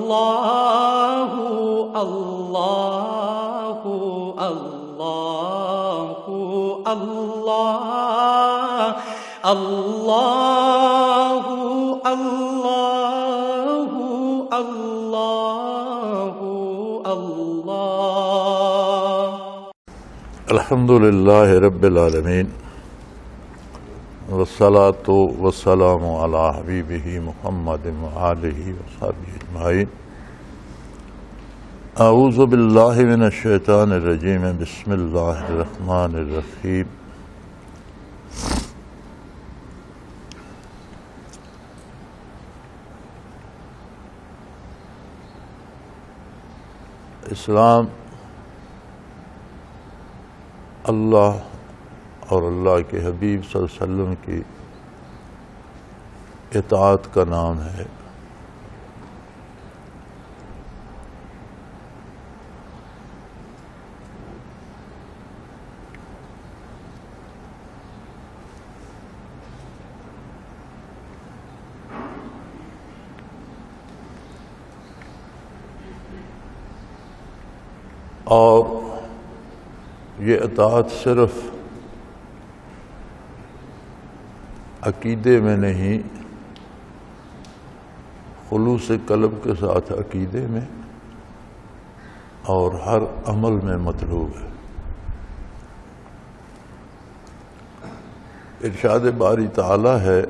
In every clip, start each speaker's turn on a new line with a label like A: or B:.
A: اللہ اللہ اللہ اللہ اللہ اللہ اللہ اللہ۔
B: الحمدللہ رب العالمین والصلاة والسلام علی حبیبہ محمد وآلہ وصحبہ اجمعین۔ اعوذ باللہ من الشیطان الرجیم، بسم اللہ الرحمن الرحیم۔ اسلام اللہ اور اللہ کے حبیب صلی اللہ علیہ وسلم کی اطاعت کا نام ہے۔ اور یہ اطاعت صرف عقیدے میں نہیں، خلوص قلب کے ساتھ عقیدے میں اور ہر عمل میں مطلوب ہے۔ ارشاد باری تعالی ہے،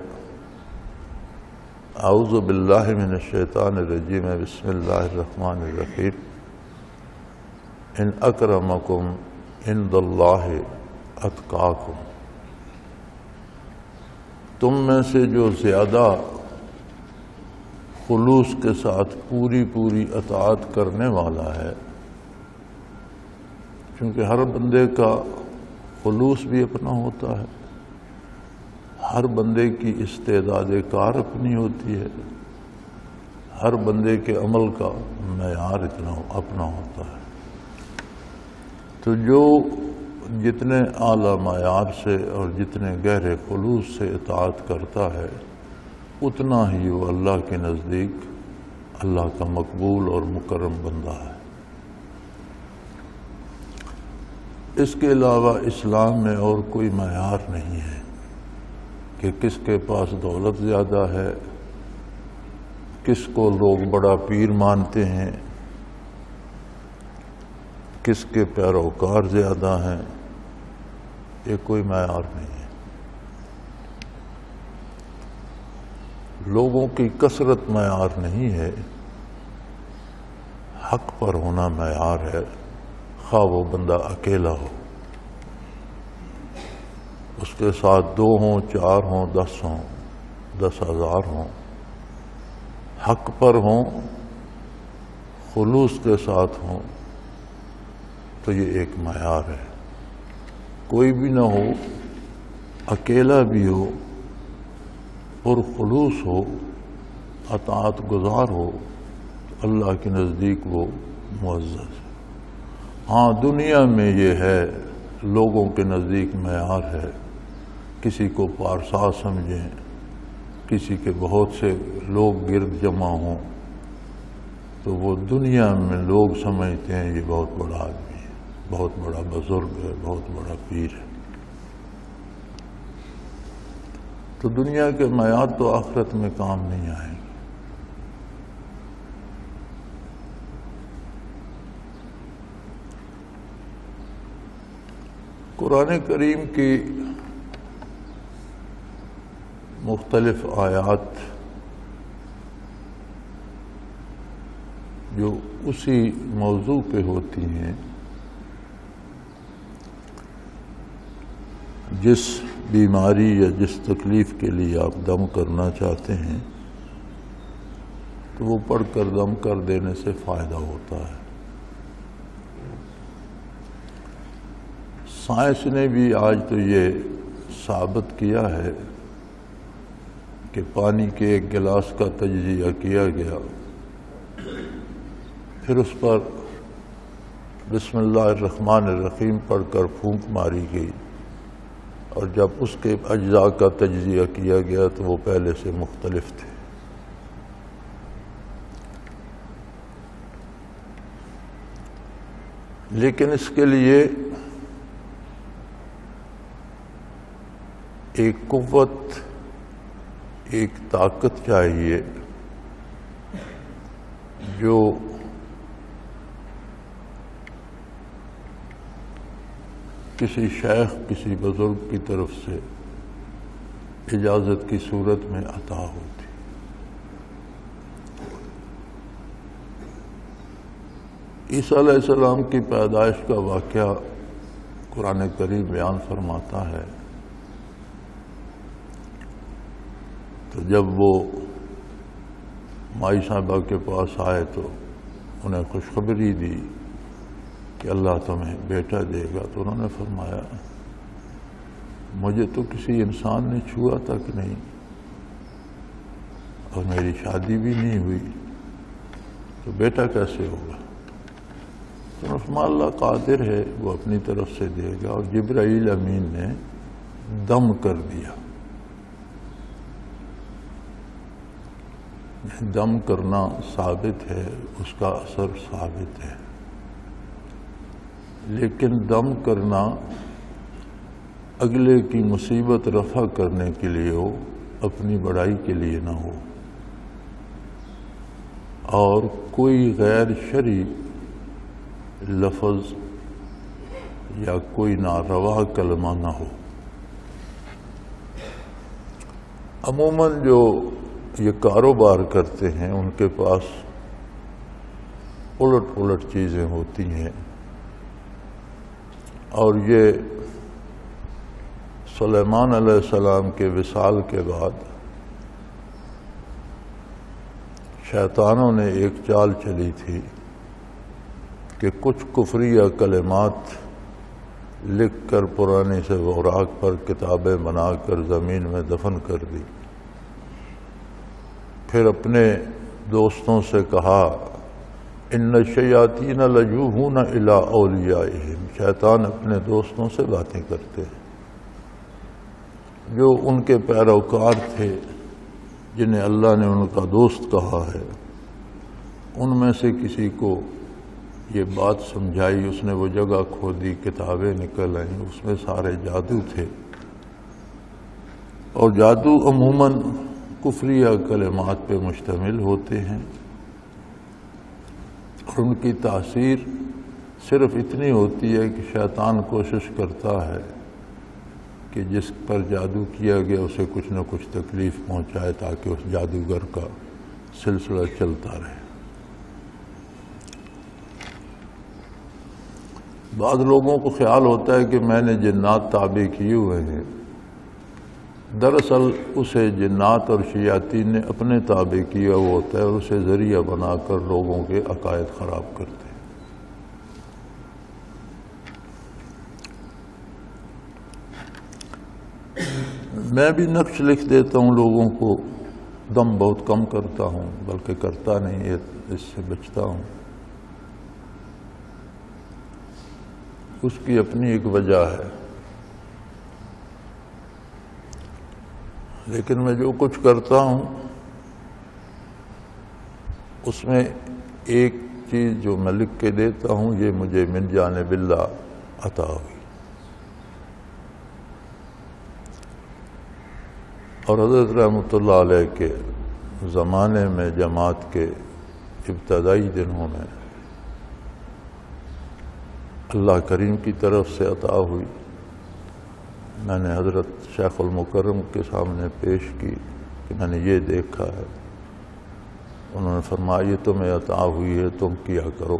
B: اعوذ باللہ من الشیطان الرجیم، بسم اللہ الرحمن الرحیم۔ ان اکرمکم عند اللہ اتقاکم، تم میں سے جو زیادہ خلوص کے ساتھ پوری اطاعت کرنے والا ہے، کیونکہ ہر بندے کا خلوص بھی اپنا ہوتا ہے، ہر بندے کی استعداد کار اپنی ہوتی ہے، ہر بندے کے عمل کا معیار اپنا ہوتا ہے۔ تو جو جتنے اعلیٰ معیار سے اور جتنے گہرے خلوص سے اطاعت کرتا ہے، اتنا ہی وہ اللہ کے نزدیک اللہ کا مقبول اور مکرم بندہ ہے۔ اس کے علاوہ اسلام میں اور کوئی معیار نہیں ہے کہ کس کے پاس دولت زیادہ ہے، کس کو لوگ بڑا پیر مانتے ہیں، کس کے پیروکار زیادہ ہیں، یہ کوئی معیار نہیں ہے۔ لوگوں کی کثرت معیار نہیں ہے، حق پر ہونا معیار ہے، خواہ وہ بندہ اکیلا ہو، اس کے ساتھ 2 ہوں، 4 ہوں، 10 ہوں، 10,000 ہوں، حق پر ہوں، خلوص کے ساتھ ہوں، تو یہ ایک معیار ہے۔ کوئی بھی نہ ہو، اکیلا بھی ہو، پرخلوص ہو، اطاعت گزار ہو، تو اللہ کے نزدیک وہ معزز ہے۔ ہاں، دنیا میں یہ ہے، لوگوں کے نزدیک معیار ہے، کسی کو پارسا سمجھیں، کسی کے بہت سے لوگ گرد جمع ہوں تو وہ دنیا میں لوگ سمجھتے ہیں یہ بہت بڑا آدمی، بہت بڑا بزرگ ہے، بہت بڑا پیر ہے۔ تو دنیا کے معیار تو آخرت میں کام نہیں آئیں گے۔ قرآن کریم کی مختلف آیات جو اسی موضوع پہ ہوتی ہیں، جس بیماری یا جس تکلیف کے لیے آپ دم کرنا چاہتے ہیں تو وہ پڑھ کر دم کر دینے سے فائدہ ہوتا ہے۔ سائنس نے بھی آج تو یہ ثابت کیا ہے کہ پانی کے 1 گلاس کا تجزیہ کیا گیا، پھر اس پر بسم اللہ الرحمن الرحیم پڑھ کر پھونک ماری گئی، اور جب اس کے اجزاء کا تجزیہ کیا گیا تو وہ پہلے سے مختلف تھے۔ لیکن اس کے لیے ایک قوت، ایک طاقت چاہیے جو کسی شیخ، کسی بزرگ کی طرف سے اجازت کی صورت میں عطا ہوتی۔ عیسیٰ علیہ السلام کی پیدائش کا واقعہ قرآن کریم بیان فرماتا ہے، تو جب وہ مائی صاحبہ کے پاس آئے تو انہیں خوشخبری دی کہ اللہ تمہیں بیٹا دے گا، تو انہوں نے فرمایا مجھے تو کسی انسان نے چھوا تک نہیں اور میری شادی بھی نہیں ہوئی، تو بیٹا کیسے ہوگا؟ تو اللہ قادر ہے، وہ اپنی طرف سے دے گا۔ اور جبرائیل امین نے دم کر دیا۔ دم کرنا ثابت ہے، اس کا اثر ثابت ہے، لیکن دم کرنا اگلے کی مصیبت رفع کرنے کے لیے ہو، اپنی بڑائی کے لیے نہ ہو، اور کوئی غیر شرعی لفظ یا کوئی ناروا کلمہ نہ ہو۔ عموماً جو یہ کاروبار کرتے ہیں ان کے پاس الٹ چیزیں ہوتی ہیں، اور یہ سلیمان علیہ السلام کے وصال کے بعد شیطانوں نے ایک چال چلی تھی کہ کچھ کفریہ کلمات لکھ کر پرانے سے اوراق پر کتابیں بنا کر زمین میں دفن کر دی، پھر اپنے دوستوں سے کہا ان الشیاطین لجوہون الی اولیائہم، شیطان اپنے دوستوں سے باتیں کرتے ہیں، جو ان کے پیروکار تھے جنہیں اللہ نے ان کا دوست کہا ہے، ان میں سے کسی کو یہ بات سمجھائی، اس نے وہ جگہ کھودی، کتابیں نکل آئیں، اس میں سارے جادو تھے، اور جادو عموماً کفریہ کلمات پہ مشتمل ہوتے ہیں، اور ان کی تاثیر صرف اتنی ہوتی ہے کہ شیطان کوشش کرتا ہے کہ جس پر جادو کیا گیا اسے کچھ نہ کچھ تکلیف پہنچائے تاکہ اس جادوگر کا سلسلہ چلتا رہے۔ بعض لوگوں کو خیال ہوتا ہے کہ میں نے جنات تابع کیے ہوئے ہیں، دراصل اسے جنات اور شیاطین نے اپنے تابع کیا ہوا ہوتا ہے، اور اسے ذریعہ بنا کر لوگوں کے عقائد خراب کرتے ہیں۔ میں بھی نقش لکھ دیتا ہوں لوگوں کو، دم بہت کم کرتا ہوں، بلکہ کرتا نہیں، اس سے بچتا ہوں۔ اس کی اپنی ایک وجہ ہے، لیکن میں جو کچھ کرتا ہوں اس میں ایک چیز جو میں لکھ کے دیتا ہوں، یہ مجھے من جانب اللہ عطا ہوئی۔ اور حضرت رحمۃ اللہ علیہ کے زمانے میں جماعت کے ابتدائی دنوں میں اللہ کریم کی طرف سے عطا ہوئی۔ میں نے حضرت شیخ المکرم کے سامنے پیش کی کہ میں نے یہ دیکھا ہے، انہوں نے فرمایا یہ تمہیں عطا ہوئی ہے، تم کیا کرو،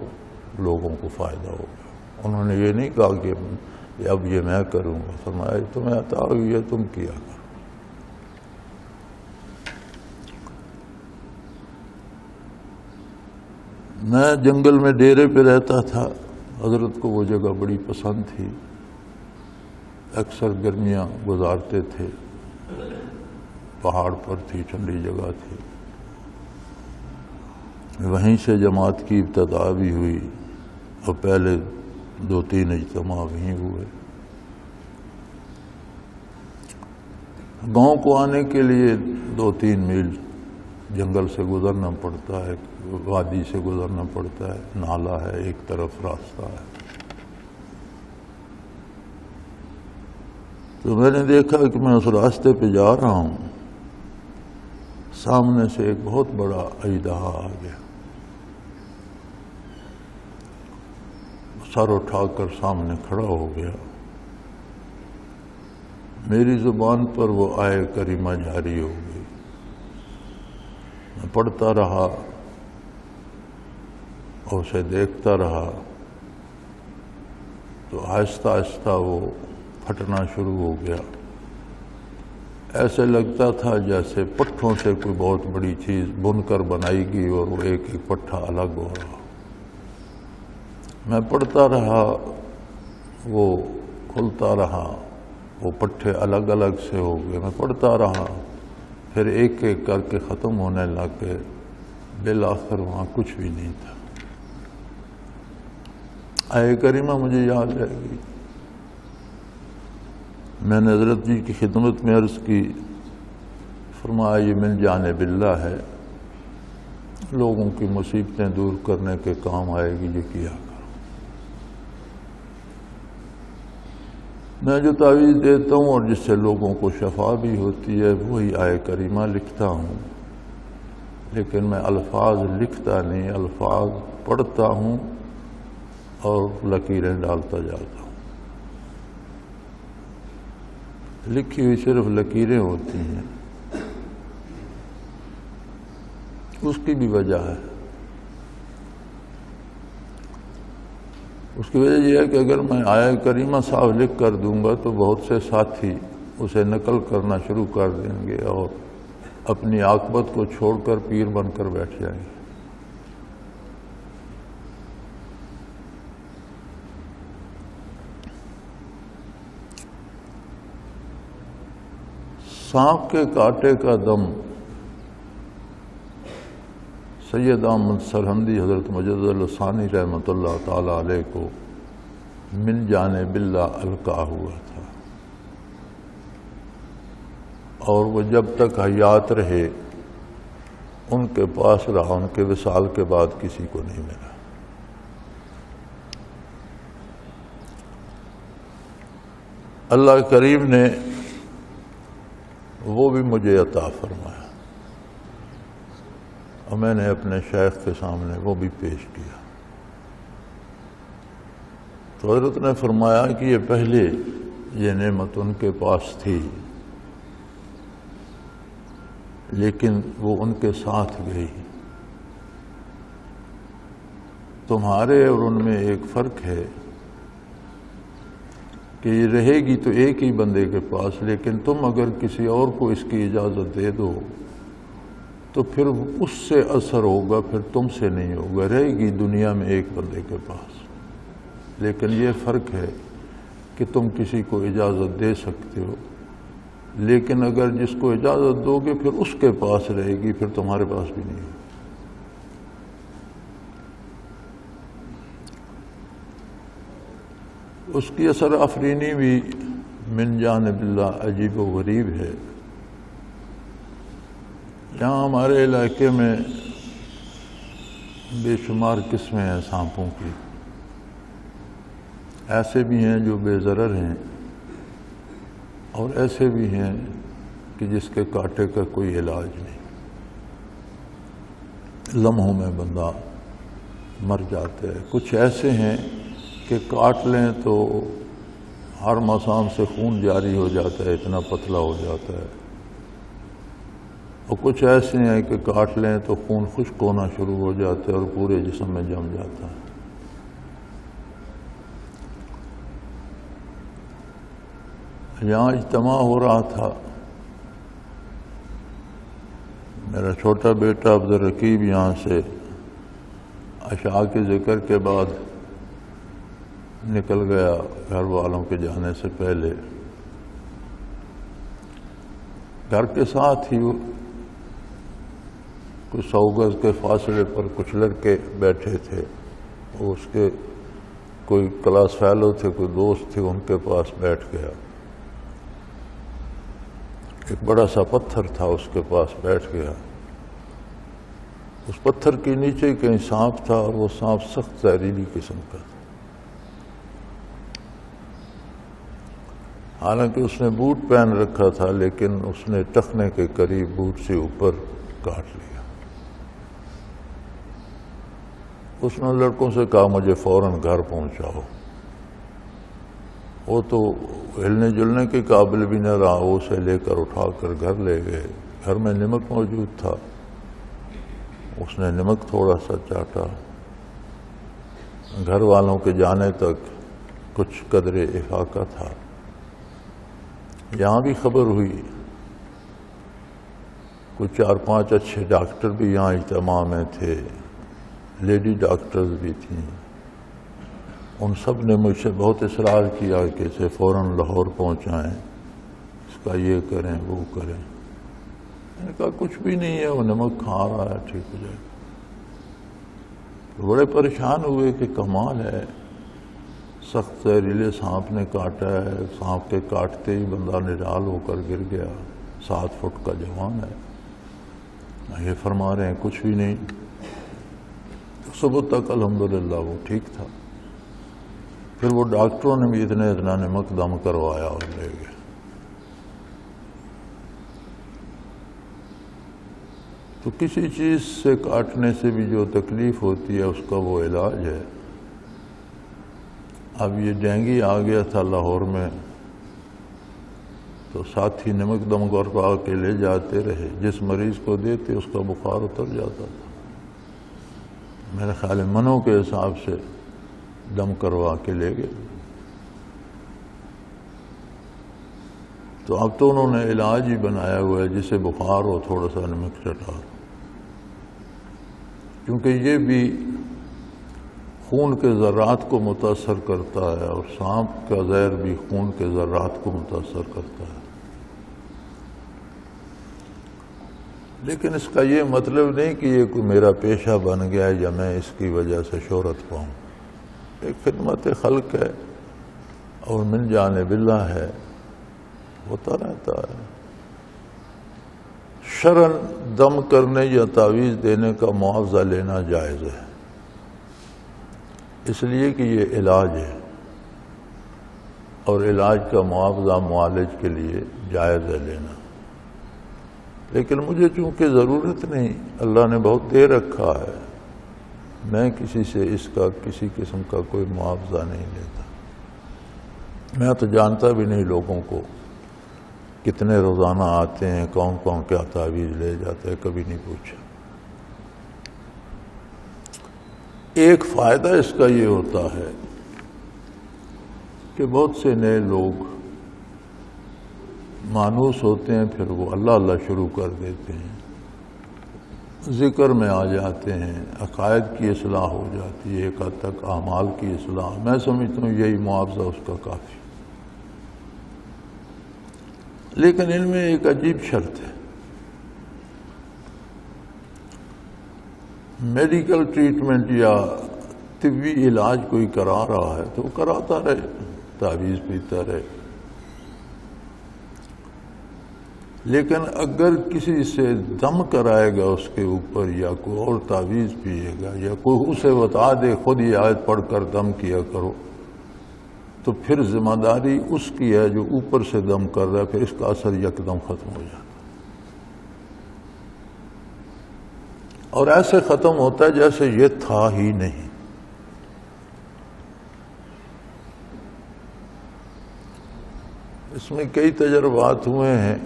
B: لوگوں کو فائدہ ہوگا۔ انہوں نے یہ نہیں کہا کہ اب یہ میں کروں گا، فرمایا یہ تمہیں عطا ہوئی ہے، تم کیا کرو۔ میں جنگل میں ڈیرے پہ رہتا تھا، حضرت کو وہ جگہ بڑی پسند تھی، اکثر گرمیاں گزارتے تھے، پہاڑ پر تھی، ٹھنڈی جگہ تھی، وہیں سے جماعت کی ابتدا بھی ہوئی، اور پہلے 2-3 اجتماع وہیں ہوئے۔ گاؤں کو آنے کے لیے 2-3 میل جنگل سے گزرنا پڑتا ہے، وادی سے گزرنا پڑتا ہے، نالا ہے، ایک طرف راستہ ہے۔ تو میں نے دیکھا کہ میں اس راستے پہ جا رہا ہوں، سامنے سے ایک بہت بڑا اژدہا آ گیا، سر اٹھا کر سامنے کھڑا ہو گیا۔ میری زبان پر وہ آیے کریمہ جاری ہو گئی، میں پڑھتا رہا اور اسے دیکھتا رہا، تو آہستہ آہستہ وہ پھٹنا شروع ہو گیا۔ ایسے لگتا تھا جیسے پٹھوں سے کوئی بہت بڑی چیز بن کر بنائی گئی اور وہ ایک ایک پٹھا الگ ہو رہا۔ میں پڑھتا رہا، وہ کھلتا رہا، وہ پٹھے الگ الگ سے ہو گئے، میں پڑھتا رہا، پھر ایک ایک کر کے ختم ہونے لگ گئے، بالآخر وہاں کچھ بھی نہیں تھا۔ آیے کریمہ مجھے یاد رہ گئی۔ میں نے حضرت جی کی خدمت میں عرض کی، فرمایا یہ من جانب اللہ ہے، لوگوں کی مصیبتیں دور کرنے کے کام آئے گی، یہ کیا کرو۔ میں جو تعویذ دیتا ہوں اور جس سے لوگوں کو شفا بھی ہوتی ہے وہی آیے کریمہ لکھتا ہوں، لیکن میں الفاظ لکھتا نہیں، الفاظ پڑھتا ہوں اور لکیریں ڈالتا جاتا ہوں۔ لکھی ہوئی صرف لکیریں ہوتی ہیں، اس کی بھی وجہ ہے۔ اس کی وجہ یہ ہے کہ اگر میں آیہ کریمہ صاحب لکھ کر دوں گا تو بہت سے ساتھی اسے نقل کرنا شروع کر دیں گے اور اپنی عاقبت کو چھوڑ کر پیر بن کر بیٹھ جائیں گے۔ سانپ کے کاٹے کا دم سید احمد سرہندی حضرت مجدد الثانی رحمۃ اللہ تعالی علیہ کو من جانب اللہ القا ہوا تھا، اور وہ جب تک حیات رہے ان کے پاس رہا، ان کے وصال کے بعد کسی کو نہیں ملا۔ اللہ کریم نے وہ بھی مجھے عطا فرمایا اور میں نے اپنے شیخ کے سامنے وہ بھی پیش کیا۔ تو حضرت نے فرمایا کہ یہ پہلے یہ نعمت ان کے پاس تھی، لیکن وہ ان کے ساتھ گئی۔ تمہارے اور ان میں ایک فرق ہے کہ یہ رہے گی تو ایک ہی بندے کے پاس، لیکن تم اگر کسی اور کو اس کی اجازت دے دو تو پھر اس سے اثر ہوگا، پھر تم سے نہیں ہوگا، رہے گی دنیا میں ایک بندے کے پاس۔ لیکن یہ فرق ہے کہ تم کسی کو اجازت دے سکتے ہو، لیکن اگر جس کو اجازت دو گے پھر اس کے پاس رہے گی، پھر تمہارے پاس بھی نہیں ہوگی۔ اس کی اثر آفرینی بھی من جانب اللہ عجیب و غریب ہے۔ یہاں ہمارے علاقے میں بے شمار قسمیں ہیں سانپوں کی، ایسے بھی ہیں جو بے ضرر ہیں اور ایسے بھی ہیں کہ جس کے کاٹے کا کوئی علاج نہیں، لمحوں میں بندہ مر جاتا ہے۔ کچھ ایسے ہیں کہ کاٹ لیں تو ہر مسام سے خون جاری ہو جاتا ہے، اتنا پتلا ہو جاتا ہے، اور کچھ ایسے ہیں کہ کاٹ لیں تو خون خشک ہونا شروع ہو جاتا ہے اور پورے جسم میں جم جاتا ہے۔ یہاں اجتماع ہو رہا تھا، میرا چھوٹا بیٹا عبدالرقیب یہاں سے عشاء کے ذکر کے بعد نکل گیا گھر والوں کے جانے سے پہلے۔ گھر کے ساتھ ہی کچھ 100 گز کے فاصلے پر کچھ لڑکے بیٹھے تھے، وہ اس کے کوئی کلاس فیلو تھے، کوئی دوست تھے، ان کے پاس بیٹھ گیا۔ ایک بڑا سا پتھر تھا، اس کے پاس بیٹھ گیا۔ اس پتھر کے نیچے کہیں سانپ تھا، اور وہ سانپ سخت زہریلی قسم کا تھا۔ حالانکہ اس نے بوٹ پہن رکھا تھا، لیکن اس نے ٹخنے کے قریب بوٹ سے اوپر کاٹ لیا۔ اس نے لڑکوں سے کہا مجھے فوراً گھر پہنچاؤ۔ وہ تو ہلنے جلنے کے قابل بھی نہ رہا، وہ اسے لے کر اٹھا کر گھر لے گئے۔ گھر میں نمک موجود تھا، اس نے نمک تھوڑا سا چاٹا۔ گھر والوں کے جانے تک کچھ قدر افاقہ تھا۔ یہاں بھی خبر ہوئی، کچھ 4-5 اچھے ڈاکٹر بھی یہاں اجتماع میں تھے، لیڈی ڈاکٹرز بھی تھیں۔ ان سب نے مجھ سے بہت اصرار کیا کہ اسے فوراً لاہور پہنچائیں، اس کا یہ کریں وہ کریں۔ میں نے کہا کچھ بھی نہیں ہے، وہ نمک کھا رہا ہے، ٹھیک ہو جائے گا۔ بڑے پریشان ہوئے کہ کمال ہے، سخت زہریلے سانپ نے کاٹا ہے، سانپ کے کاٹتے ہی بندہ نڈال ہو کر گر گیا، 7 فٹ کا جوان ہے۔ یہ فرما رہے ہیں کچھ بھی نہیں۔ صبح تک الحمدللہ وہ ٹھیک تھا۔ پھر وہ ڈاکٹروں نے بھی اتنا نمک دم کروایا اور لے گئے۔ تو کسی چیز سے کاٹنے سے بھی جو تکلیف ہوتی ہے اس کا وہ علاج ہے۔ اب یہ ڈینگی آ گیا تھا لاہور میں، تو ساتھی نمک دم کروا کے لے جاتے رہے، جس مریض کو دیتے اس کا بخار اتر جاتا تھا۔ میرے خیال ہے منوں کے حساب سے دم کروا کے لے گئے۔ تو اب تو انہوں نے علاج ہی بنایا ہوا ہے، جسے بخار ہو تھوڑا سا نمک چٹا، کیونکہ یہ بھی خون کے ذرات کو متاثر کرتا ہے، اور سانپ کا زہر بھی خون کے ذرات کو متاثر کرتا ہے۔ لیکن اس کا یہ مطلب نہیں کہ یہ کوئی میرا پیشہ بن گیا ہے یا میں اس کی وجہ سے شہرت پاؤں۔ ایک خدمت خلق ہے اور من جانب اللہ ہے، ہوتا رہتا ہے۔ شرعاً دم کرنے یا تعویذ دینے کا معاوضہ لینا جائز ہے، اس لیے کہ یہ علاج ہے، اور علاج کا معاوضہ معالج کے لیے جائز ہے لینا۔ لیکن مجھے چونکہ ضرورت نہیں، اللہ نے بہت دے رکھا ہے، میں کسی سے اس کا کسی قسم کا کوئی معاوضہ نہیں لیتا۔ میں تو جانتا بھی نہیں لوگوں کو کتنے روزانہ آتے ہیں، کون کون کیا تعویذ لے جاتے ہیں، کبھی نہیں پوچھا۔ ایک فائدہ اس کا یہ ہوتا ہے کہ بہت سے نئے لوگ مانوس ہوتے ہیں، پھر وہ اللہ اللہ شروع کر دیتے ہیں، ذکر میں آ جاتے ہیں، عقائد کی اصلاح ہو جاتی ہے، ایک حد تک اعمال کی اصلاح۔ میں سمجھتا ہوں یہی معاوضہ اس کا کافی۔ لیکن ان میں ایک عجیب شرط ہے، میڈیکل ٹریٹمنٹ یا طبی علاج کوئی کرا رہا ہے تو کراتا رہے، تعویذ پیتا رہے، لیکن اگر کسی سے دم کرائے گا اس کے اوپر، یا کوئی اور تعویذ پیے گا، یا کوئی اسے بتا دے خود یہ آیت پڑھ کر دم کیا کرو، تو پھر ذمہ داری اس کی ہے جو اوپر سے دم کر رہا ہے، پھر اس کا اثر یکدم ختم ہو جاتا ہے، اور ایسے ختم ہوتا ہے جیسے یہ تھا ہی نہیں۔ اس میں کئی تجربات ہوئے ہیں،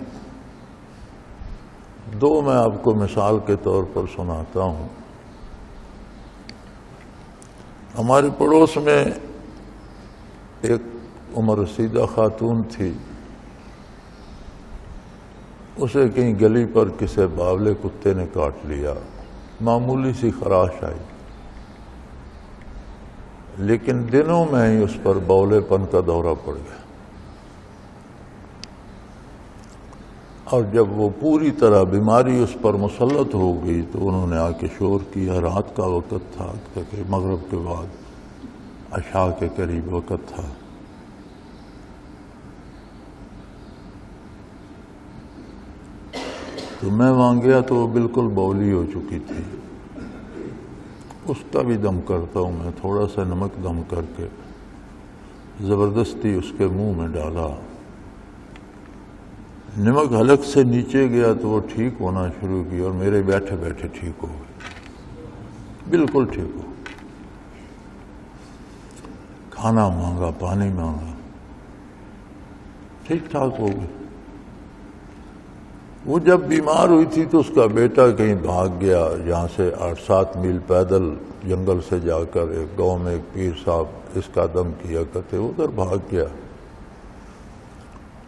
B: دو میں آپ کو مثال کے طور پر سناتا ہوں۔ ہمارے پڑوس میں ایک عمر رسیدہ خاتون تھی، اسے کہیں گلی پر کسی باولے کتے نے کاٹ لیا، معمولی سی خراش آئی، لیکن دنوں میں ہی اس پر بولے پن کا دورہ پڑ گیا، اور جب وہ پوری طرح بیماری اس پر مسلط ہو گئی تو انہوں نے آ کے شور کیا۔ رات کا وقت تھا، کہ مغرب کے بعد عشاء کے قریب وقت تھا۔ تو میں وہاں گیا تو وہ بالکل بولی ہو چکی تھی۔ اس کا بھی دم کرتا ہوں میں، تھوڑا سا نمک دم کر کے زبردستی اس کے منہ میں ڈالا، نمک حلق سے نیچے گیا تو وہ ٹھیک ہونا شروع کی اور میرے بیٹھے بیٹھے ٹھیک ہو گئے، بالکل ٹھیک ہو۔ کھانا مانگا، پانی مانگا، ٹھیک ٹھاک ہو گئے۔ وہ جب بیمار ہوئی تھی تو اس کا بیٹا کہیں بھاگ گیا، یہاں سے 8-7 میل پیدل جنگل سے جا کر ایک گاؤں میں ایک پیر صاحب اس کا دم کیا کرتے، ادھر بھاگ گیا،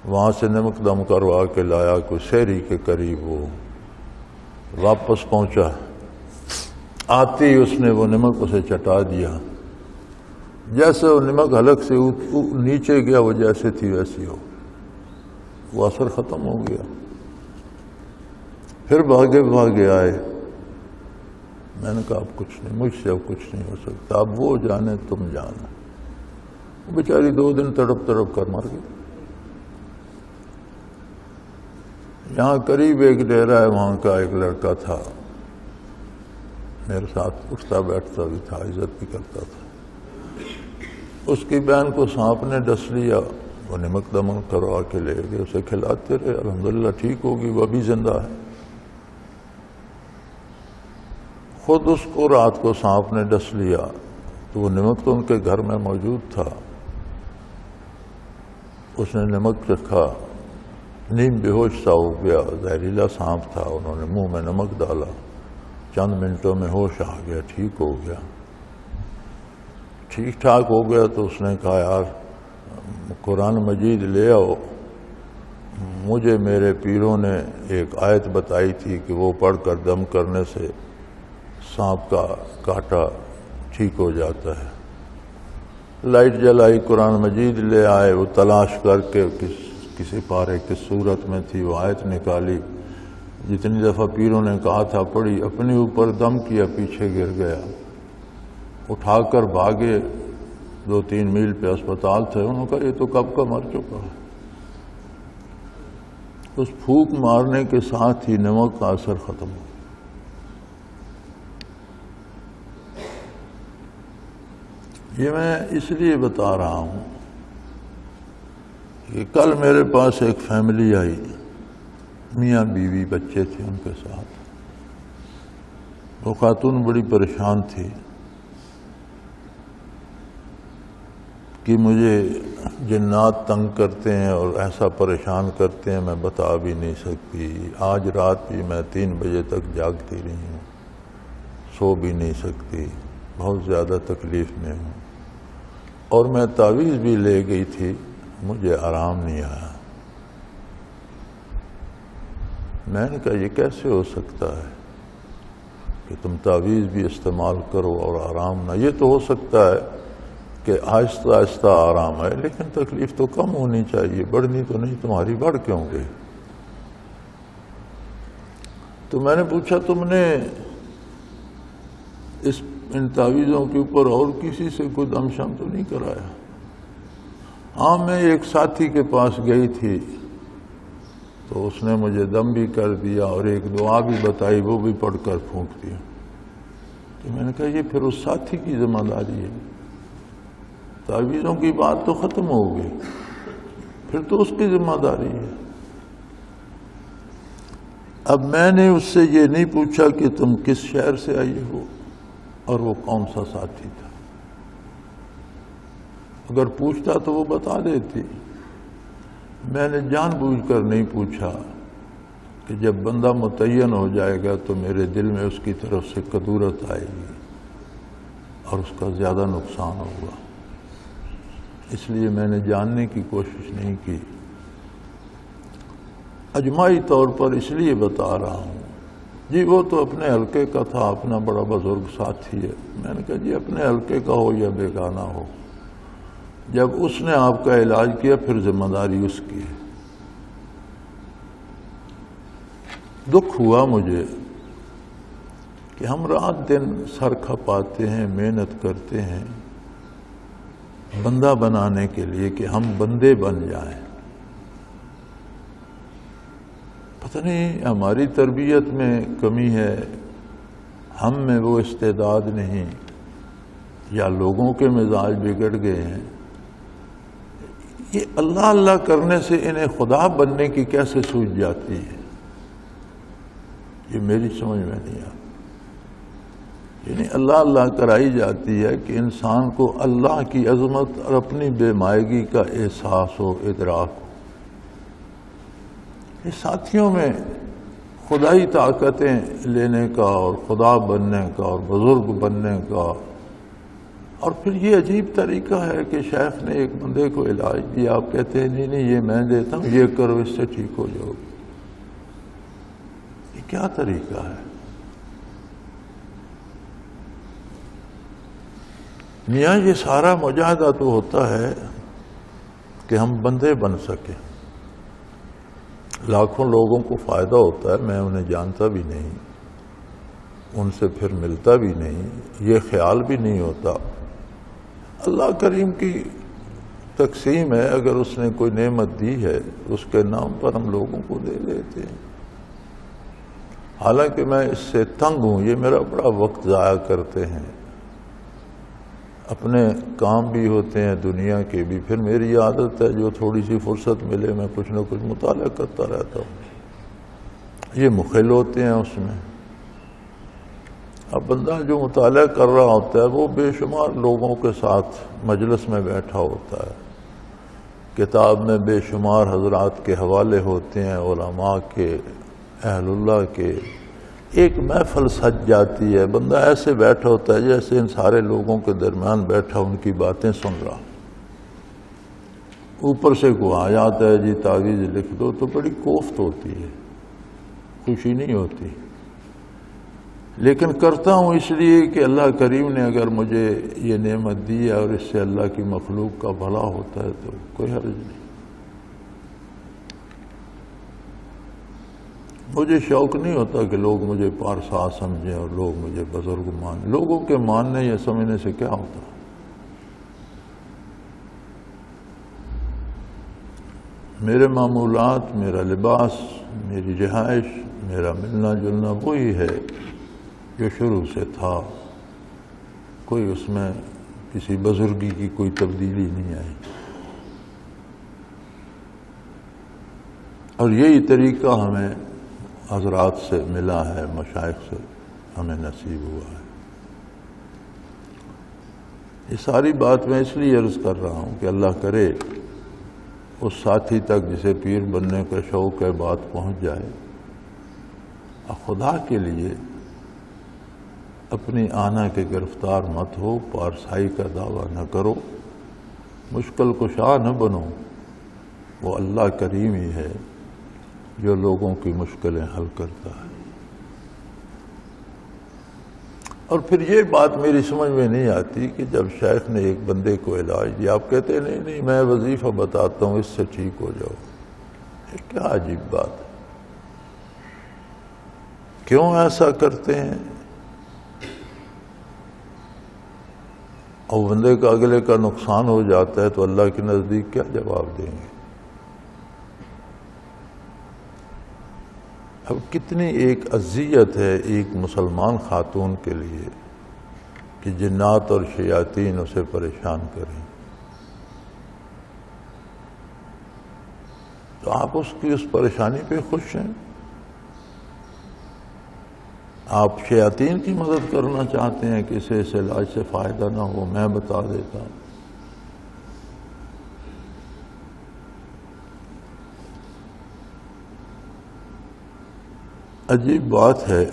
B: وہاں سے نمک دم کروا کے لایا، کوئی سحری کے قریب وہ واپس پہنچا، آتے ہی اس نے وہ نمک اسے چٹا دیا، جیسے وہ نمک حلق سے نیچے گیا وہ جیسے تھی ویسی ہو، وہ اثر ختم ہو گیا۔ پھر بھاگے آئے، میں نے کہا اب کچھ نہیں، مجھ سے اب کچھ نہیں ہو سکتا، اب وہ جانے تم جانا۔ بیچاری 2 دن تڑپ کر مر گئی۔ یہاں قریب ایک ڈیرا ہے، وہاں کا ایک لڑکا تھا، میرے ساتھ اٹھتا بیٹھتا بھی تھا، عزت بھی کرتا تھا۔ اس کی بہن کو سانپ نے ڈس لیا، وہ نمک دم کروا کے لے گئے، اسے کھلاتے رہے، الحمدللہ ٹھیک ہوگی، وہ بھی زندہ ہے۔ خود اس کو رات کو سانپ نے ڈس لیا تو وہ نمک تو ان کے گھر میں موجود تھا، اس نے نمک چکھا، نیم بے ہوش سا ہو گیا، زہریلا سانپ تھا، انہوں نے منہ میں نمک ڈالا، چند منٹوں میں ہوش آ گیا، ٹھیک ہو گیا۔ ٹھیک ٹھاک ہو گیا تو اس نے کہا یار قرآن مجید لے آؤ، مجھے میرے پیروں نے ایک آیت بتائی تھی کہ وہ پڑھ کر دم کرنے سے سانپ کا کاٹا ٹھیک ہو جاتا ہے۔ لائٹ جلائی، قرآن مجید لے آئے، وہ تلاش کر کے کسی پارے کی صورت میں تھی، وہ آیت نکالی، جتنی دفعہ پیروں نے کہا تھا پڑھی، اپنے اوپر دم کیا، پیچھے گر گیا، اٹھا کر بھاگے، 2-3 میل پہ اسپتال تھے، انہوں نے کہا یہ تو کب کا مر چکا ہے۔ اس پھونک مارنے کے ساتھ ہی نمک کا اثر ختم ہو۔ یہ میں اس لیے بتا رہا ہوں کہ کل میرے پاس ایک فیملی آئی، میاں بیوی بچے تھے ان کے ساتھ، وہ خاتون بڑی پریشان تھی کہ مجھے جنات تنگ کرتے ہیں اور ایسا پریشان کرتے ہیں میں بتا بھی نہیں سکتی، آج رات بھی میں 3 بجے تک جاگتی رہی ہوں، سو بھی نہیں سکتی، بہت زیادہ تکلیف میں ہوں، اور میں تعویذ بھی لے گئی تھی، مجھے آرام نہیں آیا۔ میں نے کہا یہ کیسے ہو سکتا ہے کہ تم تعویذ بھی استعمال کرو اور آرام نہ؟ یہ تو ہو سکتا ہے کہ آہستہ آہستہ آرام آئے، لیکن تکلیف تو کم ہونی چاہیے، بڑھنی تو نہیں، تمہاری بڑھ کیوں گئی؟ تو میں نے پوچھا تم نے ان تعویذوں کے اوپر اور کسی سے کوئی دم شم تو نہیں کرایا؟ ہاں میں ایک ساتھی کے پاس گئی تھی تو اس نے مجھے دم بھی کر دیا اور ایک دعا بھی بتائی، وہ بھی پڑھ کر پھونک دیا۔ تو میں نے کہا یہ پھر اس ساتھی کی ذمہ داری ہے، تعویذوں کی بات تو ختم ہو گئی، پھر تو اس کی ذمہ داری ہے۔ اب میں نے اس سے یہ نہیں پوچھا کہ تم کس شہر سے آئی ہو اور وہ کون سا ساتھی تھا، اگر پوچھتا تو وہ بتا دیتی۔ میں نے جان بوجھ کر نہیں پوچھا کہ جب بندہ متعین ہو جائے گا تو میرے دل میں اس کی طرف سے کدورت آئے گی اور اس کا زیادہ نقصان ہوگا، اس لیے میں نے جاننے کی کوشش نہیں کی۔ اجماعی طور پر اس لیے بتا رہا ہوں، جی وہ تو اپنے حلقے کا تھا، اپنا بڑا بزرگ ساتھی ہے۔ میں نے کہا جی اپنے حلقے کا ہو یا بیگانہ ہو، جب اس نے آپ کا علاج کیا پھر ذمہ داری اس کی ہے۔ دکھ ہوا مجھے کہ ہم رات دن سر کھپاتے ہیں، محنت کرتے ہیں بندہ بنانے کے لیے کہ ہم بندے بن جائیں، پتہ نہیں ہماری تربیت میں کمی ہے، ہم میں وہ استعداد نہیں، یا لوگوں کے مزاج بگڑ گئے ہیں، یہ اللہ اللہ کرنے سے انہیں خدا بننے کی کیسے سوچ جاتی ہے، یہ میری سمجھ میں نہیں آتی۔ یعنی اللہ اللہ کرائی جاتی ہے کہ انسان کو اللہ کی عظمت اور اپنی بے مائگی کا احساس ہو، ادراک ہو۔ یہ ساتھیوں میں خدائی طاقتیں لینے کا اور خدا بننے کا اور بزرگ بننے کا، اور پھر یہ عجیب طریقہ ہے کہ شیخ نے ایک بندے کو علاج دیا، آپ کہتے ہیں نہیں یہ میں دیتا ہوں، یہ کرو، اس سے ٹھیک ہو جاؤ۔ یہ کیا طریقہ ہے؟ میاں یہ سارا مجاہدہ تو ہوتا ہے کہ ہم بندے بن سکیں۔ لاکھوں لوگوں کو فائدہ ہوتا ہے، میں انہیں جانتا بھی نہیں، ان سے پھر ملتا بھی نہیں، یہ خیال بھی نہیں ہوتا۔ اللہ کریم کی تقسیم ہے، اگر اس نے کوئی نعمت دی ہے اس کے نام پر ہم لوگوں کو دے دیتے ہیں۔ حالانکہ میں اس سے تنگ ہوں، یہ میرا بڑا وقت ضائع کرتے ہیں، اپنے کام بھی ہوتے ہیں دنیا کے بھی، پھر میری عادت ہے جو تھوڑی سی فرصت ملے میں کچھ نہ کچھ مطالعہ کرتا رہتا ہوں، یہ مخل ہوتے ہیں اس میں۔ اب بندہ جو مطالعہ کر رہا ہوتا ہے وہ بے شمار لوگوں کے ساتھ مجلس میں بیٹھا ہوتا ہے، کتاب میں بے شمار حضرات کے حوالے ہوتے ہیں، علماء کے، اہل اللہ کے، ایک محفل سج جاتی ہے، بندہ ایسے بیٹھا ہوتا ہے جیسے ان سارے لوگوں کے درمیان بیٹھا ان کی باتیں سن رہا۔ اوپر سے کوئی آ جاتا ہے جی تعویذ لکھ دو، تو بڑی کوفت ہوتی ہے، خوشی نہیں ہوتی، لیکن کرتا ہوں اس لیے کہ اللہ کریم نے اگر مجھے یہ نعمت دی ہے اور اس سے اللہ کی مخلوق کا بھلا ہوتا ہے تو کوئی حرج نہیں۔ مجھے شوق نہیں ہوتا کہ لوگ مجھے پارسا سمجھیں اور لوگ مجھے بزرگ مانیں، لوگوں کے ماننے یا سمجھنے سے کیا ہوتا؟ میرے معمولات، میرا لباس، میری رہائش، میرا ملنا جلنا وہی ہے جو شروع سے تھا، کوئی اس میں کسی بزرگی کی کوئی تبدیلی نہیں آئی، اور یہی طریقہ ہمیں حضرات سے ملا ہے، مشائخ سے ہمیں نصیب ہوا ہے۔ یہ ساری بات میں اس لیے عرض کر رہا ہوں کہ اللہ کرے اس ساتھی تک جسے پیر بننے کا شوق ہے بات پہنچ جائے، اور خدا کے لیے اپنی آنا کے گرفتار مت ہو، پارسائی کا دعویٰ نہ کرو، مشکل کشا نہ بنو، وہ اللہ کریم ہی ہے جو لوگوں کی مشکلیں حل کرتا ہے۔ اور پھر یہ بات میری سمجھ میں نہیں آتی کہ جب شیخ نے ایک بندے کو علاج دیا، آپ کہتے ہیں نہیں نہیں میں وظیفہ بتاتا ہوں، اس سے ٹھیک ہو جاؤ۔ یہ کیا عجیب بات ہے، کیوں ایسا کرتے ہیں؟ اور بندے کا اگلے کا نقصان ہو جاتا ہے تو اللہ کے نزدیک کیا جواب دیں گے؟ اب کتنی ایک اذیت ہے ایک مسلمان خاتون کے لیے کہ جنات اور شیاطین اسے پریشان کریں، تو آپ اس کی اس پریشانی پہ خوش ہیں؟ آپ شیاطین کی مدد کرنا چاہتے ہیں کہ اسے اس علاج سے فائدہ نہ ہو، میں بتا دیتا ہوں۔ عجیب بات ہے،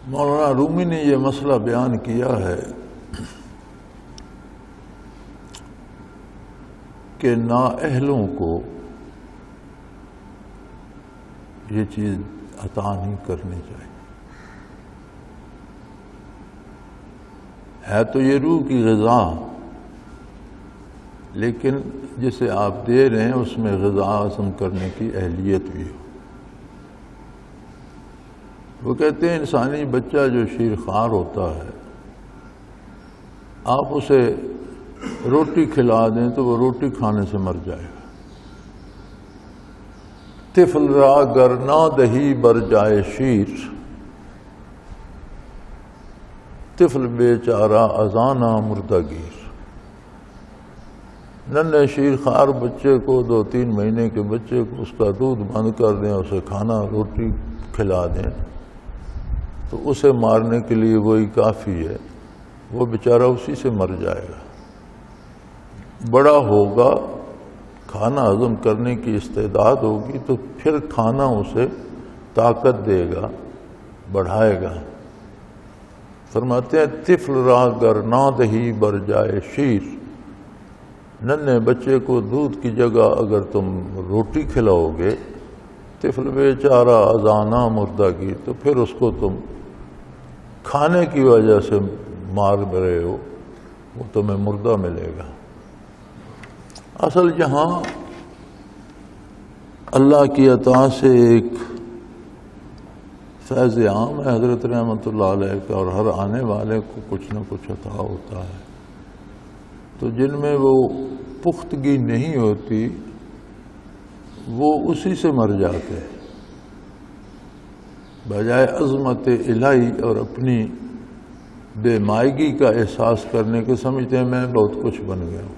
B: مولانا رومی نے یہ مسئلہ بیان کیا ہے کہ نااہلوں کو یہ چیز عطا نہیں کرنی چاہیے۔ ہے تو یہ روح کی غذا، لیکن جسے آپ دے رہے ہیں اس میں غذا ہضم کرنے کی اہلیت بھی ہو۔ وہ کہتے ہیں انسانی بچہ جو شیرخوار ہوتا ہے، آپ اسے روٹی کھلا دیں تو وہ روٹی کھانے سے مر جائے گا، طفل را گر نہ دہی بر جائے شیر، طفل بیچارہ ازانا مردہ گیر۔ ننھے شیر خوار بچے کو، 2-3 مہینے کے بچے کو اس کا دودھ بند کر دیں، اسے کھانا روٹی کھلا دیں تو اسے مارنے کے لیے وہی کافی ہے، وہ بیچارہ اسی سے مر جائے گا۔ بڑا ہوگا، کھانا ہضم کرنے کی استعداد ہوگی تو پھر کھانا اسے طاقت دے گا، بڑھائے گا۔ فرماتے ہیں طفل را گر نہ دہی بر جائے شیر، ننھے بچے کو دودھ کی جگہ اگر تم روٹی کھلاؤ گے، طفل بیچارہ ازانا مردہ گیر، تو پھر اس کو تم کھانے کی وجہ سے مار رہے ہو، وہ تمہیں مردہ ملے گا۔ اصل یہاں اللہ کی عطا سے ایک فیض عام ہے حضرت رحمۃ اللہ علیہ کا، اور ہر آنے والے کو کچھ نہ کچھ عطا ہوتا ہے، تو جن میں وہ پختگی نہیں ہوتی وہ اسی سے مر جاتے ہیں، بجائے عظمت الہی اور اپنی بے مائگی کا احساس کرنے کے سمجھتے ہیں میں بہت کچھ بن گیا ہوں۔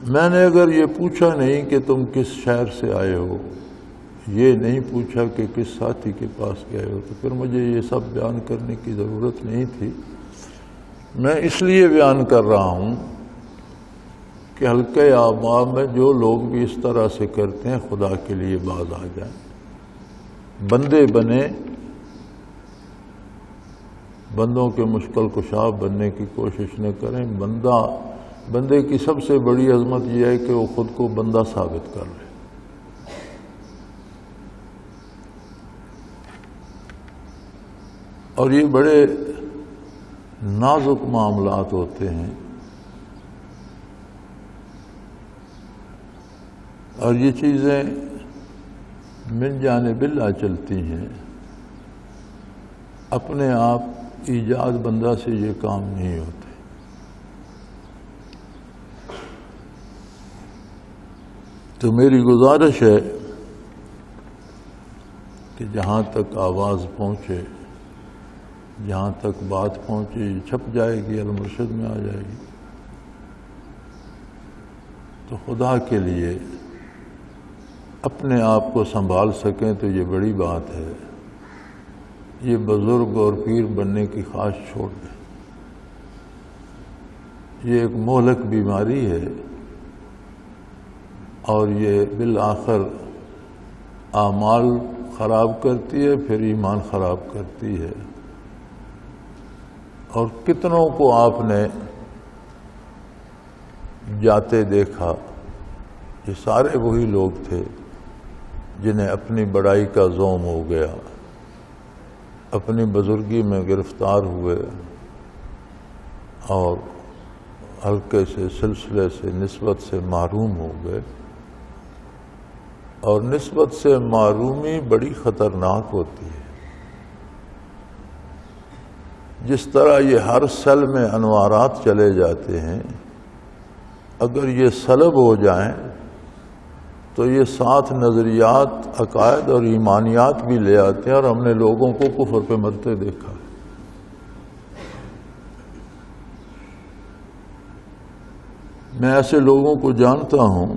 B: میں نے اگر یہ پوچھا نہیں کہ تم کس شہر سے آئے ہو، یہ نہیں پوچھا کہ کس ساتھی کے پاس گئے ہو، تو پھر مجھے یہ سب بیان کرنے کی ضرورت نہیں تھی۔ میں اس لیے بیان کر رہا ہوں کہ حلقہ آبا میں جو لوگ بھی اس طرح سے کرتے ہیں خدا کے لیے باز آ جائیں، بندے بنے، بندوں کے مشکل کشا بننے کی کوشش نہ کریں۔ بندے کی سب سے بڑی عظمت یہ ہے کہ وہ خود کو بندہ ثابت کر لے۔ اور یہ بڑے نازک معاملات ہوتے ہیں، اور یہ چیزیں من جانب اللہ چلتی ہیں، اپنے آپ ایجاد بندہ سے یہ کام نہیں ہوتے۔ تو میری گزارش ہے کہ جہاں تک آواز پہنچے، جہاں تک بات پہنچے، یہ چھپ جائے گی، المرشد میں آ جائے گی، تو خدا کے لیے اپنے آپ کو سنبھال سکیں تو یہ بڑی بات ہے۔ یہ بزرگ اور پیر بننے کی خواہش چھوڑ دیں، یہ ایک مہلک بیماری ہے، اور یہ بالآخر اعمال خراب کرتی ہے، پھر ایمان خراب کرتی ہے۔ اور کتنوں کو آپ نے جاتے دیکھا، یہ سارے وہی لوگ تھے جنہیں اپنی بڑائی کا زوم ہو گیا، اپنی بزرگی میں گرفتار ہوئے اور حلقے سے، سلسلے سے، نسبت سے محروم ہو گئے۔ اور نسبت سے محرومی بڑی خطرناک ہوتی ہے۔ جس طرح یہ ہر سیل میں انوارات چلے جاتے ہیں، اگر یہ سلب ہو جائیں تو یہ ساتھ نظریات، عقائد اور ایمانیات بھی لے آتے ہیں، اور ہم نے لوگوں کو کفر پہ مرتے دیکھا ہے۔ میں ایسے لوگوں کو جانتا ہوں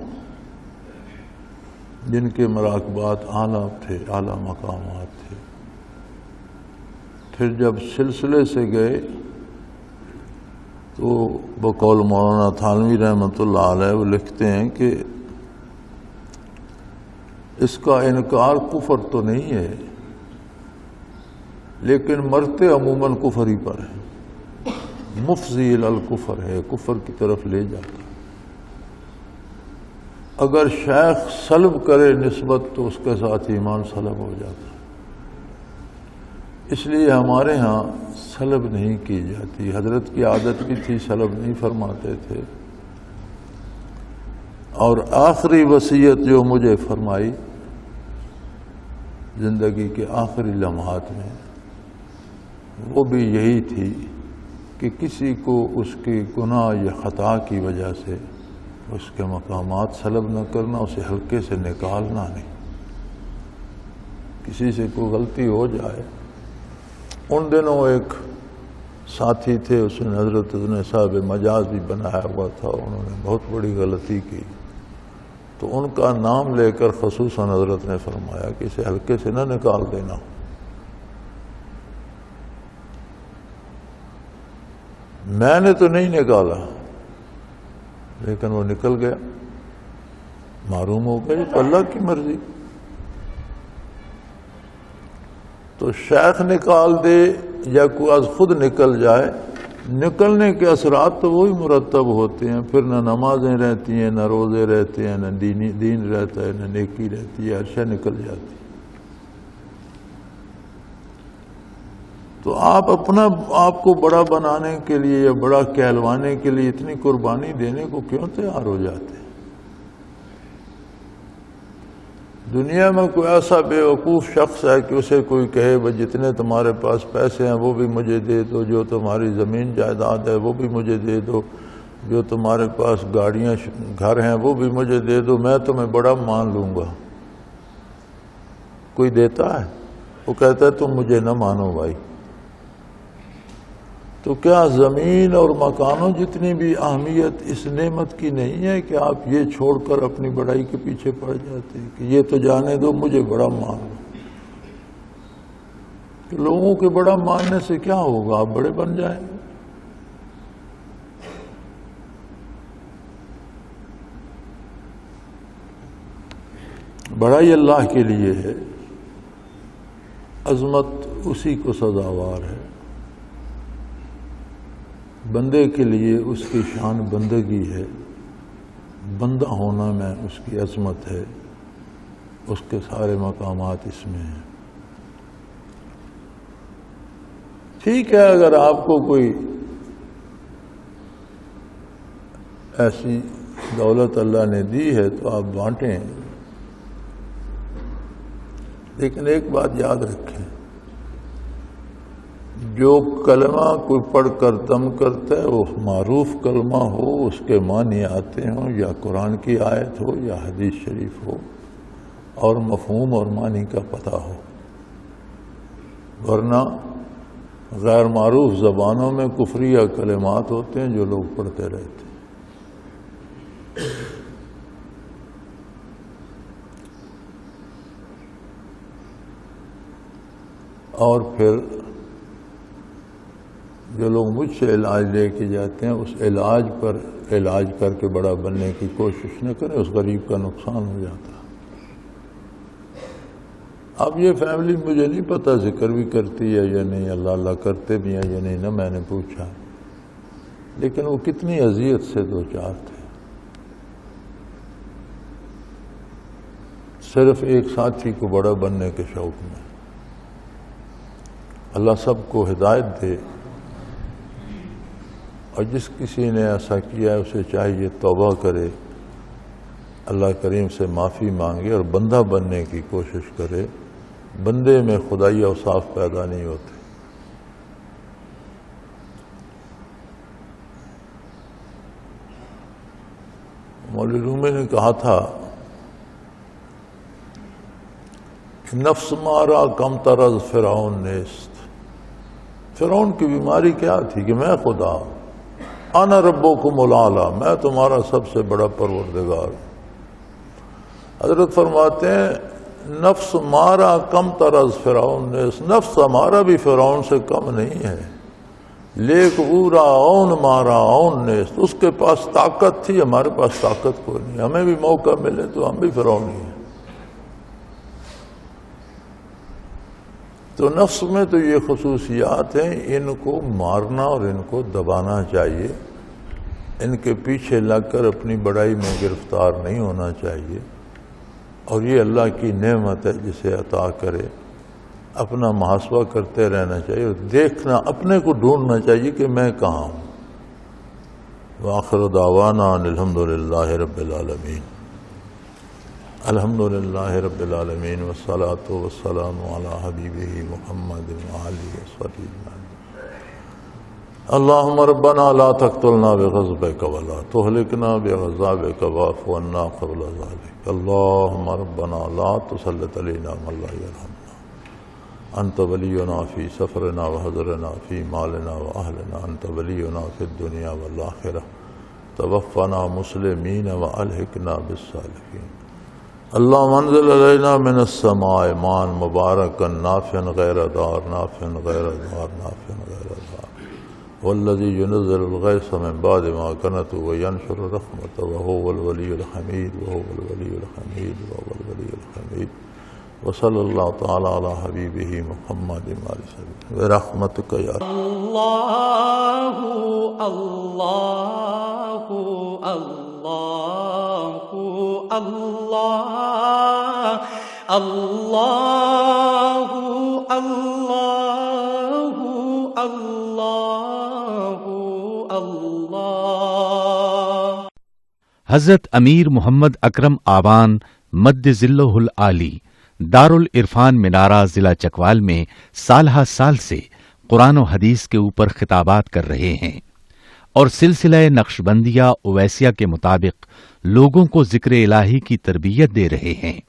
B: جن کے مراقبات اعلیٰ تھے، اعلیٰ مقامات تھے، پھر جب سلسلے سے گئے تو بقول مولانا تھانوی رحمۃ اللہ علیہ وہ لکھتے ہیں کہ اس کا انکار کفر تو نہیں ہے، لیکن مرتے عموماً کفر ہی پر ہے، مفضی الی الکفر ہے، کفر کی طرف لے جاتا۔ اگر شیخ سلب کرے نسبت تو اس کے ساتھ ایمان سلب ہو جاتا، اس لیے ہمارے ہاں سلب نہیں کی جاتی۔ حضرت کی عادت بھی تھی، سلب نہیں فرماتے تھے۔ اور آخری وصیت جو مجھے فرمائی زندگی کے آخری لمحات میں، وہ بھی یہی تھی کہ کسی کو اس کے گناہ یا خطا کی وجہ سے اس کے مقامات سلب نہ کرنا، اسے حلقے سے نکالنا نہیں۔ کسی سے کوئی غلطی ہو جائے، ان دنوں ایک ساتھی تھے، اس نے حضرت صاحب مجاز بھی بنایا ہوا تھا، انہوں نے بہت بڑی غلطی کی، تو ان کا نام لے کر خصوصاً حضرت نے فرمایا کہ اسے حلقے سے نہ نکال دینا۔ میں نے تو نہیں نکالا، لیکن وہ نکل گیا، معلوم ہو گیا تو اللہ کی مرضی۔ تو شیخ نکال دے یا کوئی از خود نکل جائے، نکلنے کے اثرات تو وہی مرتب ہوتے ہیں، پھر نہ نمازیں رہتی ہیں، نہ روزے رہتے ہیں، نہ دین رہتا ہے، نہ نیکی رہتی ہے، ہر شے نکل جاتی ہے۔ تو آپ آپ کو بڑا بنانے کے لیے یا بڑا کہلوانے کے لیے اتنی قربانی دینے کو کیوں تیار ہو جاتے ہیں؟ دنیا میں کوئی ایسا بے وقوف شخص ہے کہ اسے کوئی کہے بھائی جتنے تمہارے پاس پیسے ہیں وہ بھی مجھے دے دو، جو تمہاری زمین جائیداد ہے وہ بھی مجھے دے دو، جو تمہارے پاس گاڑیاں گھر ہیں وہ بھی مجھے دے دو، میں تمہیں بڑا مان لوں گا؟ کوئی دیتا ہے؟ وہ کہتا ہے تم مجھے نہ مانو بھائی۔ تو کیا زمین اور مکانوں جتنی بھی اہمیت اس نعمت کی نہیں ہے کہ آپ یہ چھوڑ کر اپنی بڑائی کے پیچھے پڑ جاتے ہیں کہ یہ تو جانے دو، مجھے بڑا مان لو؟ کہ لوگوں کے بڑا ماننے سے کیا ہوگا؟ آپ بڑے بن جائیں گے۔ بڑائی اللہ کے لیے ہے، عظمت اسی کو سزاوار ہے۔ بندے کے لیے اس کی شان بندگی ہے، بندہ ہونا میں اس کی عظمت ہے، اس کے سارے مقامات اس میں ہیں۔ ٹھیک ہے، اگر آپ کو کوئی ایسی دولت اللہ نے دی ہے تو آپ بانٹیں، لیکن ایک بات یاد رکھیں، جو کلمہ کوئی پڑھ کر دم کرتا ہے وہ معروف کلمہ ہو، اس کے معنی آتے ہوں، یا قرآن کی آیت ہو یا حدیث شریف ہو، اور مفہوم اور معنی کا پتہ ہو، ورنہ غیر معروف زبانوں میں کفریہ کلمات ہوتے ہیں جو لوگ پڑھتے رہتے ہیں۔ اور پھر جو لوگ مجھ سے علاج لے کے جاتے ہیں، اس علاج پر علاج کر کے بڑا بننے کی کوشش نہ کریں، اس غریب کا نقصان ہو جاتا ہے۔ اب یہ فیملی مجھے نہیں پتہ ذکر بھی کرتی ہے یا نہیں، اللہ اللہ کرتے بھی ہیں یا نہیں، نہ میں نے پوچھا، لیکن وہ کتنی اذیت سے دو چار تھے، صرف ایک ساتھی کو بڑا بننے کے شوق میں۔ اللہ سب کو ہدایت دے، اور جس کسی نے ایسا کیا ہے اسے چاہیے توبہ کرے، اللہ کریم سے معافی مانگے اور بندہ بننے کی کوشش کرے۔ بندے میں خدائی اوصاف پیدا نہیں ہوتے۔ مولوی رومی نے کہا تھا کہ نفس مارا کم طرز فرعون نیست۔ فرعون کی بیماری کیا تھی کہ میں خدا ہوں، انا ربکم الاعلی، میں تمہارا سب سے بڑا پروردگار ہوں۔ حضرت فرماتے ہیں نفس مارا کم طرز فرعون نیست، نفس ہمارا بھی فرعون سے کم نہیں ہے، لیک اورا اون مارا اون نیست، اس کے پاس طاقت تھی، ہمارے پاس طاقت کوئی نہیں، ہمیں بھی موقع ملے تو ہم بھی فرعون ہی ہیں۔ تو نفس میں تو یہ خصوصیات ہیں، ان کو مارنا اور ان کو دبانا چاہیے، ان کے پیچھے لگ کر اپنی بڑائی میں گرفتار نہیں ہونا چاہیے، اور یہ اللہ کی نعمت ہے جسے عطا کرے، اپنا محاسبہ کرتے رہنا چاہیے اور دیکھنا، اپنے کو ڈھونڈنا چاہیے کہ میں کہاں ہوں۔ وآخر دعوانا ان الحمدللہ رب العالمین۔ الحمدللہ رب العالمین والصلاة والسلام علی حبیبہ محمد وآلہ وصحبہ اجمعین۔ اللهم ربنا لا تقتلنا بغضبك ولا تهلكنا بعذابك واعف عنا قبل ذلك. اللهم ربنا لا تسلط علينا من لا يرحمنا. أنت ولينا في سفرنا وحضرنا في مالنا وأهلنا. أنت ولينا في الدنيا والآخرة. توفنا مسلمين وألحقنا بالصالحين. اللهم انزل علينا من السماء ماء مباركا نافعا غير ضار نافعا غير ضار نافعا غير ضار والذي ينزل الغيث من بعد ما قنط وينشر رحمته وهو الولي الحميد وهو الولي الحميد وهو الولي الحميد. وصلى الله تعالى على حبيبه محمد برحمتك يا رب.
A: اللہ اللہ اللہ اللہ اللہ اللہ اللہ.
C: حضرت امیر محمد اکرم آوان مد ذلہ العالی دارالعرفان منارہ ضلع چکوال میں سالہ سال سے قرآن و حدیث کے اوپر خطابات کر رہے ہیں اور سلسلہ نقشبندیہ اویسیہ کے مطابق لوگوں کو ذکر الہی کی تربیت دے رہے ہیں.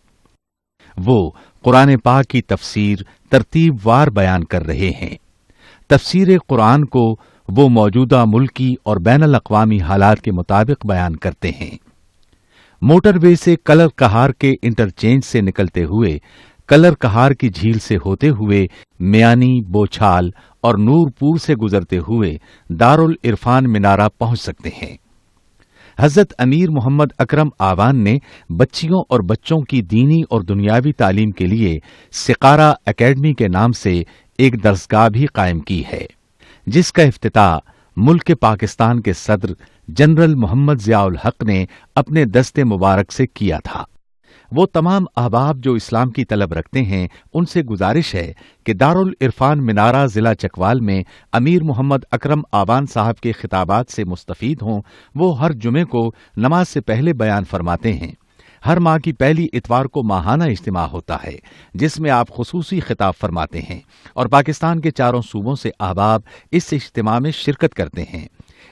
C: وہ قرآن پاک کی تفسیر ترتیب وار بیان کر رہے ہیں. تفسیر قرآن کو وہ موجودہ ملکی اور بین الاقوامی حالات کے مطابق بیان کرتے ہیں. موٹر وے سے کلر کہار کے انٹرچینج سے نکلتے ہوئے کلر کہار کی جھیل سے ہوتے ہوئے میانی، بوچھال اور نور پور سے گزرتے ہوئے دارالعرفان منارہ پہنچ سکتے ہیں. حضرت امیر محمد اکرم آوان نے بچیوں اور بچوں کی دینی اور دنیاوی تعلیم کے لیے سقارہ اکیڈمی کے نام سے ایک درسگاہ بھی قائم کی ہے، جس کا افتتاح ملک پاکستان کے صدر جنرل محمد ضیاء الحق نے اپنے دست مبارک سے کیا تھا. وہ تمام احباب جو اسلام کی طلب رکھتے ہیں ان سے گزارش ہے کہ دارالعرفان منارہ ضلع چکوال میں امیر محمد اکرم آوان صاحب کے خطابات سے مستفید ہوں. وہ ہر جمعے کو نماز سے پہلے بیان فرماتے ہیں. ہر ماہ کی پہلی اتوار کو ماہانہ اجتماع ہوتا ہے جس میں آپ خصوصی خطاب فرماتے ہیں اور پاکستان کے چاروں صوبوں سے احباب اس اجتماع میں شرکت کرتے ہیں.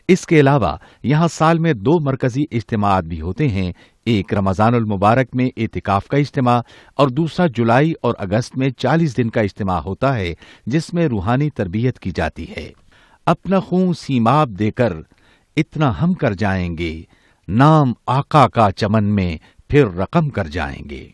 C: اس کے علاوہ یہاں سال میں 2 مرکزی اجتماعات بھی ہوتے ہیں. ایک رمضان المبارک میں اعتکاف کا اجتماع اور دوسرا جولائی اور اگست میں 40 دن کا اجتماع ہوتا ہے جس میں روحانی تربیت کی جاتی ہے. اپنا خون سیماب دے کر اتنا ہم کر جائیں گے، نام آقا کا چمن میں پھر رقم کر جائیں گے.